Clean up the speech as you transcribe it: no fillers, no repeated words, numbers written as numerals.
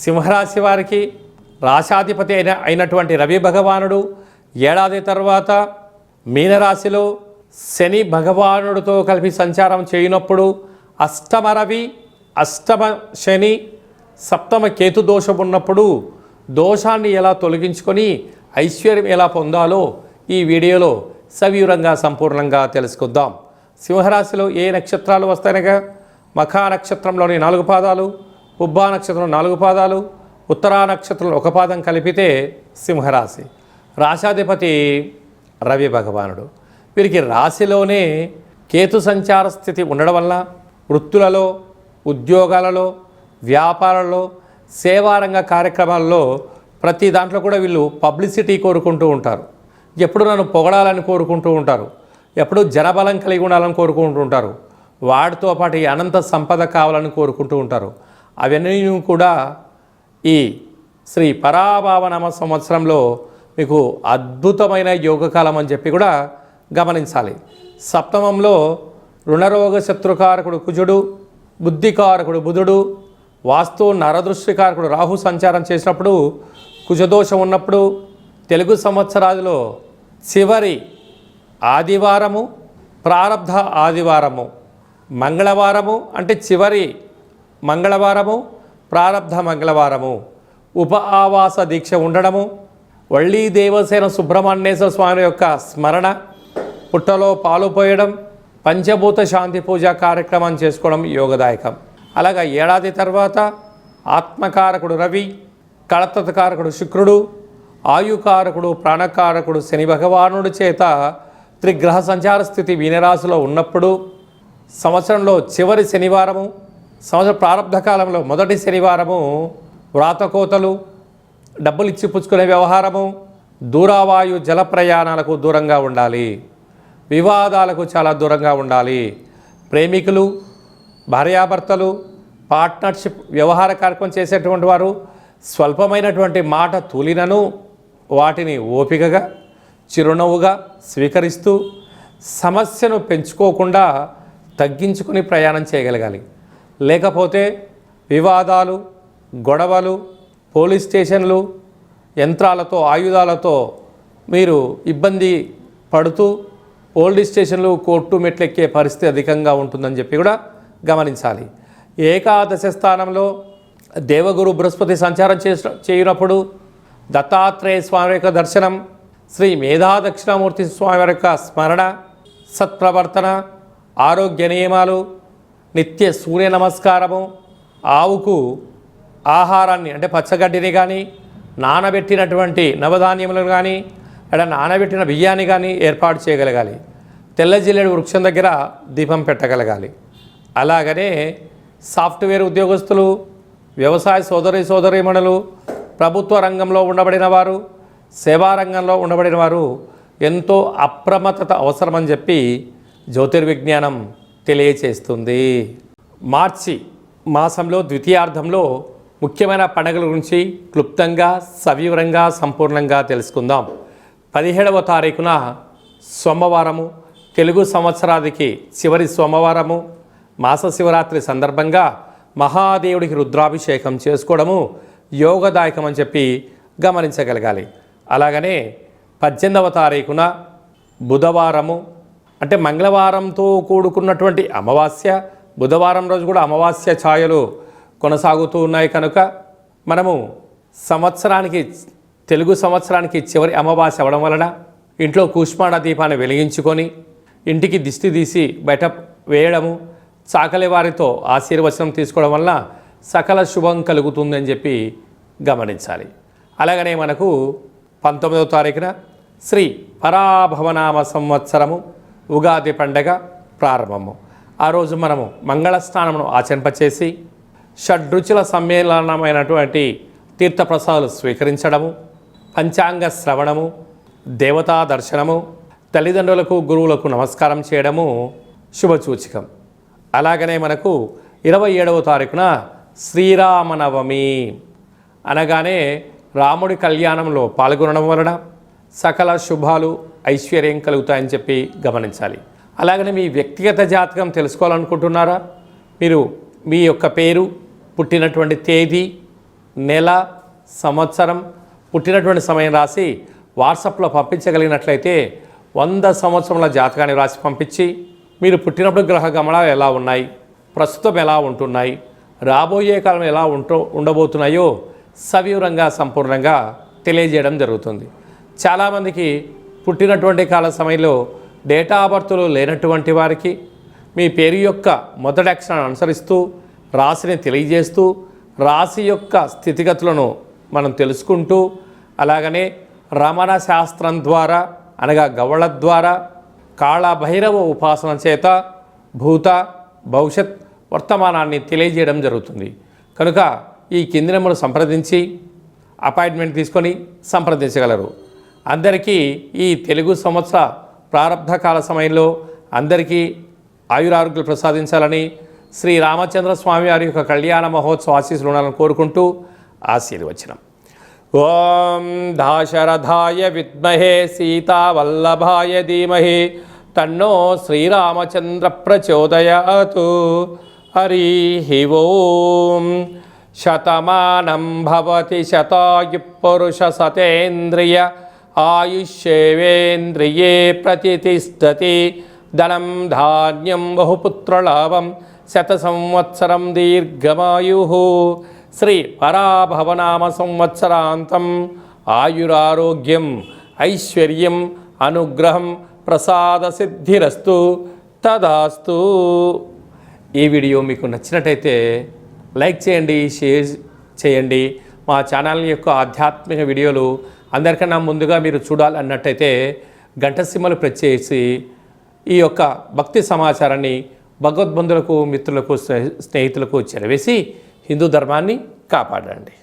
సింహరాశి వారికి రాశాధిపతి అయినటువంటి రవి భగవానుడు ఏడాది తర్వాత మీనరాశిలో శని భగవానుడితో కలిపి సంచారం చేయనప్పుడు అష్టమ రవి, అష్టమ శని, సప్తమ కేతు దోషం ఉన్నప్పుడు దోషాన్ని ఎలా తొలగించుకొని ఐశ్వర్యం ఎలా పొందాలో ఈ వీడియోలో సవివరంగా సంపూర్ణంగా తెలుసుకుందాం. సింహరాశిలో ఏ నక్షత్రాలు వస్తాయనగా మఖా నక్షత్రంలోని 4 పాదాలు, పుబ్బా నక్షత్రం 4 పాదాలు, ఉత్తరా నక్షత్రం 1 పాదం కలిపితే సింహరాశి. రాశాధిపతి రవి భగవానుడు. వీరికి రాశిలోనే కేతు సంచార స్థితి ఉండడం వల్ల వృత్తులలో, ఉద్యోగాలలో, వ్యాపారాల్లో, సేవారంగ కార్యక్రమాల్లో ప్రతి దాంట్లో కూడా వీళ్ళు పబ్లిసిటీ కోరుకుంటూ ఉంటారు. ఎప్పుడు నన్ను పొగడాలని కోరుకుంటూ ఉంటారు. ఎప్పుడు జనబలం కలిగి ఉండాలని కోరుకుంటూ ఉంటారు. వాటితో పాటు ఈ అనంత సంపద కావాలని కోరుకుంటూ ఉంటారు. అవన్నీ కూడా ఈ శ్రీ పరాభావనామ సంవత్సరంలో మీకు అద్భుతమైన యోగకాలం అని చెప్పి కూడా గమనించాలి. సప్తమంలో రుణరోగ శత్రుకారకుడు కుజుడు, బుద్ధికారకుడు బుధుడు, వాస్తు నరదృష్టికారకుడు రాహు సంచారం చేసినప్పుడు, కుజదోషం ఉన్నప్పుడు తెలుగు సంవత్సరాదిలో చివరి ఆదివారము, ప్రారబ్ధ ఆదివారము, మంగళవారము అంటే చివరి మంగళవారము, ప్రారబ్ధ మంగళవారము ఉప ఆవాస దీక్ష ఉండడము, వళ్ళీ దేవసేన సుబ్రహ్మణ్యేశ్వర స్వామి యొక్క స్మరణ, పుట్టలో పాలు పోయడం, పంచభూత శాంతి పూజ కార్యక్రమం చేసుకోవడం యోగదాయకం. అలాగా ఏడాది తర్వాత ఆత్మకారకుడు రవి, కళత్రకారకుడు శుక్రుడు, ఆయుకారకుడు ప్రాణకారకుడు శని భగవానుడి చేత త్రిగ్రహ సంచార స్థితి మీనరాశిలో ఉన్నప్పుడు సంవత్సరంలో చివరి శనివారము, సంవత్సర ప్రారంభ కాలంలో మొదటి శనివారము వ్రాతకోతలు, డబ్బులు ఇచ్చి పుచ్చుకునే వ్యవహారము, దూరావాయు జల ప్రయాణాలకు దూరంగా ఉండాలి. వివాదాలకు చాలా దూరంగా ఉండాలి. ప్రేమికులు, భార్యాభర్తలు, పార్ట్నర్షిప్ వ్యవహార కార్యక్రమం చేసేటువంటి వారు స్వల్పమైనటువంటి మాట తూలినను వాటిని ఓపికగా చిరునవ్వుగా స్వీకరిస్తూ సమస్యను పెంచుకోకుండా తగ్గించుకుని ప్రయాణం చేయగలగాలి. లేకపోతే వివాదాలు, గొడవలు, పోలీస్ స్టేషన్లు, యంత్రాలతో, ఆయుధాలతో మీరు ఇబ్బంది పడుతూ పోలీస్ స్టేషన్లు, కోర్టు మెట్లెక్కే పరిస్థితి అధికంగా ఉంటుందని చెప్పి కూడా గమనించాలి. ఏకాదశ స్థానంలో దేవగురు బృహస్పతి సంచారం చేయనప్పుడు దత్తాత్రేయ స్వామి యొక్క దర్శనం, శ్రీ మేధా దక్షిణామూర్తి స్వామి యొక్క స్మరణ, సత్ప్రవర్తన, ఆరోగ్య నియమాలు, నిత్య సూర్య నమస్కారము, ఆవుకు ఆహారాన్ని అంటే పచ్చగడ్డిని కానీ, నానబెట్టినటువంటి నవధాన్యములను కానీ, లేదా నానబెట్టిన బియ్యాన్ని కానీ ఏర్పాటు చేయగలగాలి. తెల్ల జిల్లేడు వృక్షం దగ్గర దీపం పెట్టగలగాలి. అలాగనే సాఫ్ట్వేర్ ఉద్యోగస్తులు, వ్యవసాయ సోదరీమణులు, ప్రభుత్వ రంగంలో ఉండబడిన వారు, సేవా రంగంలో ఉండబడిన వారు ఎంతో అప్రమత్తత అవసరమని చెప్పి జ్యోతిర్విజ్ఞానం తెలియచేస్తుంది. మార్చి మాసంలో ద్వితీయార్థంలో ముఖ్యమైన పండుగల గురించి క్లుప్తంగా, సవివరంగా, సంపూర్ణంగా తెలుసుకుందాం. 17వ తారీఖున సోమవారము, తెలుగు సంవత్సరాదికి చివరి సోమవారము, మాస శివరాత్రి సందర్భంగా మహాదేవుడికి రుద్రాభిషేకం చేసుకోవడము యోగదాయకం అని చెప్పి గమనించగలగాలి. అలాగనే 18వ తారీఖున బుధవారము అంటే మంగళవారంతో కూడుకున్నటువంటి అమావాస్య, బుధవారం రోజు కూడా అమావాస్య ఛాయలు కొనసాగుతూ ఉన్నాయి కనుక మనము తెలుగు సంవత్సరానికి చివరి అమావాస్య అవ్వడం వలన ఇంట్లో కూష్మాండ దీపాన్ని వెలిగించుకొని ఇంటికి దిష్టి తీసి బయట వేయడము, చాకలి వారితో ఆశీర్వచనం తీసుకోవడం వల్ల సకల శుభం కలుగుతుందని చెప్పి గమనించాలి. అలాగనే మనకు 19వ తారీఖున శ్రీ పరాభవనామ సంవత్సరము ఉగాది పండగ ప్రారంభము. ఆ రోజు మనము మంగళ స్నానమును ఆచరింపచేసి షడ్రుచుల సమ్మేళనమైనటువంటి తీర్థప్రసాదాలు స్వీకరించడము, పంచాంగ శ్రవణము, దేవతా దర్శనము, తల్లిదండ్రులకు గురువులకు నమస్కారం చేయడము శుభసూచకం. అలాగనే మనకు 27వ తారీఖున శ్రీరామనవమి అనగానే రాముడి కళ్యాణంలో పాల్గొనడం వలన సకల శుభాలు, ఐశ్వర్యం కలుగుతాయని చెప్పి గమనించాలి. అలాగనే మీ వ్యక్తిగత జాతకం తెలుసుకోవాలనుకుంటున్నారా? మీరు మీ యొక్క పేరు, పుట్టినటువంటి తేదీ, నెల, సంవత్సరం, పుట్టినటువంటి సమయం రాసి వాట్సాప్లో పంపించగలిగినట్లయితే 100 సంవత్సరముల జాతకాన్ని రాసి పంపించి మీరు పుట్టినప్పుడు గ్రహ గమనాలు ఎలా ఉన్నాయి, ప్రస్తుతం ఎలా ఉంటున్నాయి, రాబోయే కాలం ఎలా ఉండబోతున్నాయో సవివరంగా సంపూర్ణంగా తెలియజేయడం జరుగుతుంది. చాలామందికి పుట్టినటువంటి కాల సమయంలో డేటా ఆఫ్ బర్త్లు లేనటువంటి వారికి మీ పేరు యొక్క మొదటి అక్షరాన్ని అనుసరిస్తూ రాశిని తెలియజేస్తూ రాశి యొక్క స్థితిగతులను మనం తెలుసుకుంటూ అలాగనే రమణ శాస్త్రం ద్వారా అనగా గవ్వళ ద్వారా కాళభైరవ ఉపాసన చేత భూత భవిష్యత్ వర్తమానాన్ని తెలియజేయడం జరుగుతుంది. కనుక ఈ కింది నెంబర్ను సంప్రదించి అపాయింట్మెంట్ తీసుకొని సంప్రదించగలరు. అందరికీ ఈ తెలుగు సంవత్సర ప్రారంభ కాల సమయంలో అందరికీ ఆయురారోగ్యాలు ప్రసాదించాలని శ్రీ రామచంద్ర స్వామి వారి యొక్క కళ్యాణ మహోత్సవ ఆశీస్సులు ఉండాలని కోరుకుంటూ ఆశీర్వచనం. ఓం దాశరథాయ విద్మహే సీతావల్లభాయ ధీమహి తన్నో శ్రీరామచంద్ర ప్రచోదయాతు. హరి ఓం. శతమానం భవతి శతాయు పురుష సతేంద్రియ ఆయుష్యేవేంద్రియే ప్రతిష్టతి. ధనం ధాన్యం బహుపుత్రలాభం శత సంవత్సరం దీర్ఘమాయు. శ్రీ పరాభవనామ సంవత్సరాంతం ఆయురారోగ్యం ఐశ్వర్యం అనుగ్రహం ప్రసాద సిద్ధిరస్తు. తదాస్తు. ఈ వీడియో మీకు నచ్చినట్టయితే లైక్ చేయండి, షేర్ చేయండి. మా ఛానల్ యొక్క ఆధ్యాత్మిక వీడియోలు అందరికన్నా ముందుగా మీరు చూడాలన్నట్టయితే గంట సింబల్ ప్రెస్ చేసి ఈ యొక్క భక్తి సమాచారాన్ని భగవద్బంధులకు, మిత్రులకు, స్నేహితులకు చేరవేసి హిందూ ధర్మాన్ని కాపాడండి.